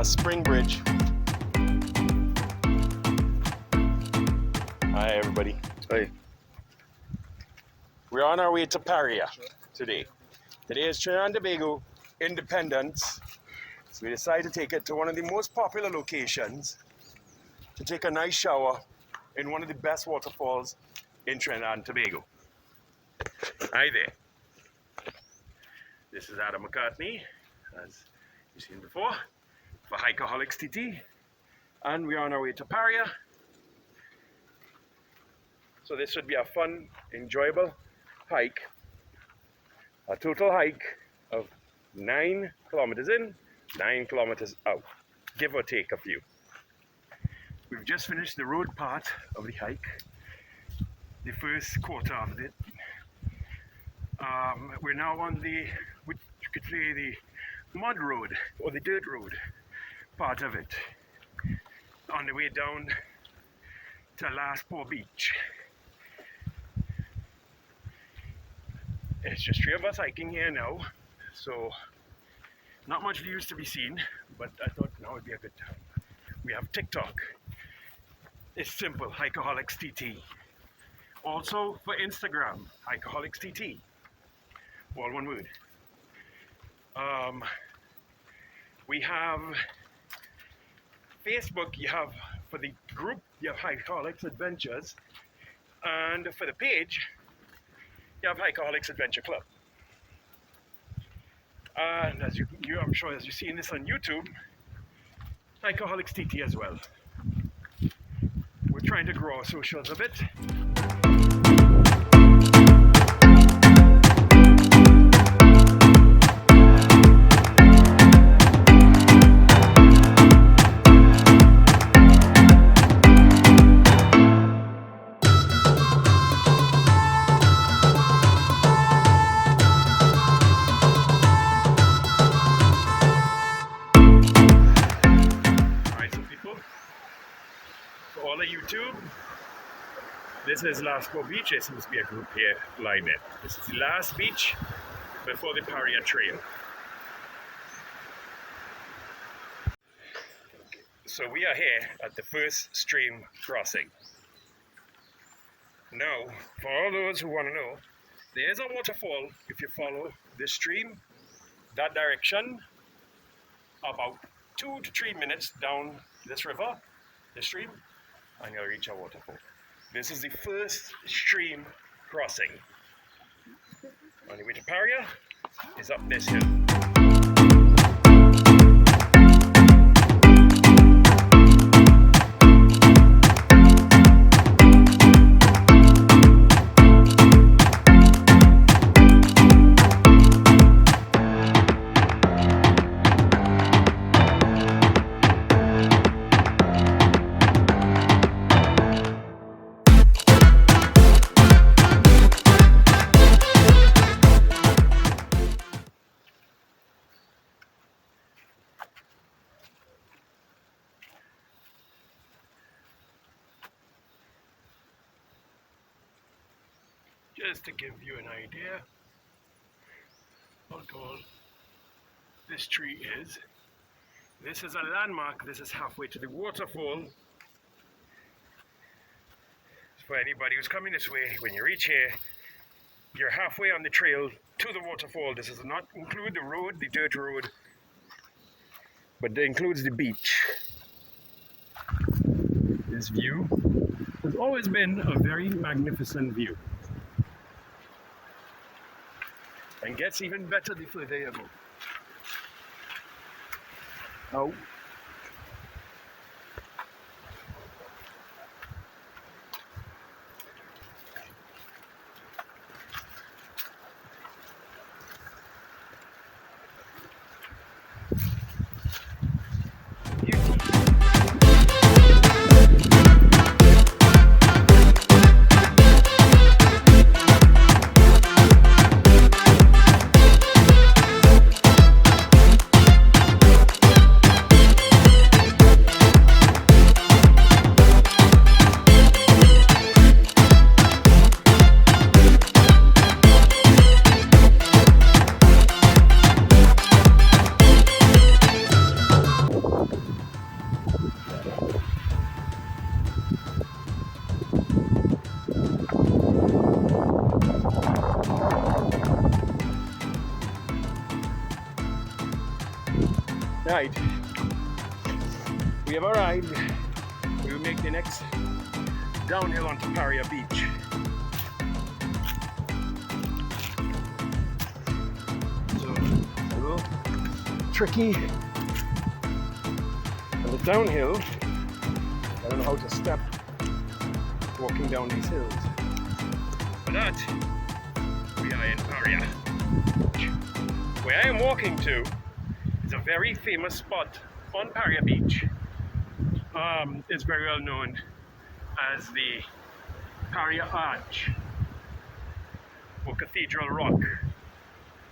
Spring Bridge. Hi everybody. Hey. We're on our way to Paria today. Today is Trinidad and Tobago Independence. So we decided to take it to one of the most popular locations to take a nice shower in one of the best waterfalls in Trinidad and Tobago. Hi there. This is Adam McCartney, as you've seen before, for HikeA'HolicsTT, and we're on our way to Paria. So this should be a fun, enjoyable hike. A total hike of 9 kilometers in, 9 kilometers out, give or take a few. We've just finished the road part of the hike, the first quarter of it. We're now on the, which you could say, the mud road or the dirt road part of it, on the way down to Last Poor Beach. It's just 3 of us hiking here now, so not much views to be seen, but I thought now would be a good time. We have TikTok. It's simple, HikeA'HolicsTT. Also for Instagram, HikeA'HolicsTT. All one word. We have Facebook. You have, for the group, you have HikeA'HolicsTT Adventures, and for the page, you have HikeA'HolicsTT Adventure Club. And as I'm sure as you've seen this on YouTube, HikeA'HolicsTT as well. We're trying to grow our socials a bit. All of YouTube, this is Last Poor Beach. There seems to be a group here lying there. This is the last beach before the Paria Trail. So we are here at the first stream crossing. Now, for all those who want to know, there's a waterfall if you follow this stream, that direction, about 2 to 3 minutes down this river, this stream, and you'll reach a waterfall. This is the first stream crossing. On the way to Paria is up this hill. Just to give you an idea how tall this tree is. This is a landmark. This is halfway to the waterfall. For anybody who's coming this way, when you reach here, you're halfway on the trail to the waterfall. This does not include the road, the dirt road, but it includes the beach. This view has always been a very magnificent view. And gets even better the further you go. Oh. we have arrived. We will make the next downhill onto Paria Beach. So a little tricky on the downhill. I don't know how to step walking down these hills. For that, we are in Paria. Where I am walking to is a very famous spot on Paria Beach. It's very well known as the Paria Arch or Cathedral Rock,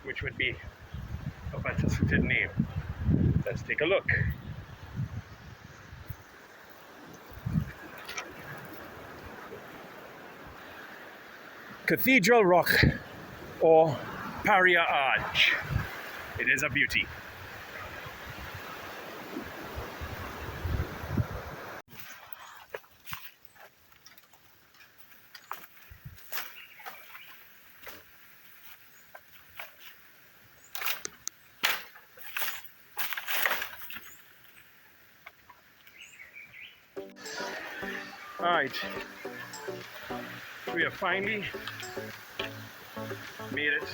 which would be a better suited name. Let's take a look. Cathedral Rock or Paria Arch. It is a beauty. Alright, we have finally made it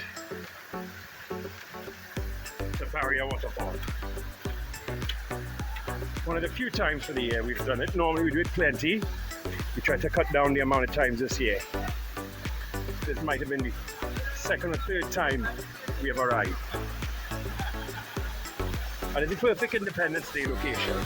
to Paria Waterfall. One of the few times for the year we've done it. Normally we do it plenty. We try to cut down the amount of times this year. This might have been the second or third time we have arrived. And it's a perfect Independence Day location.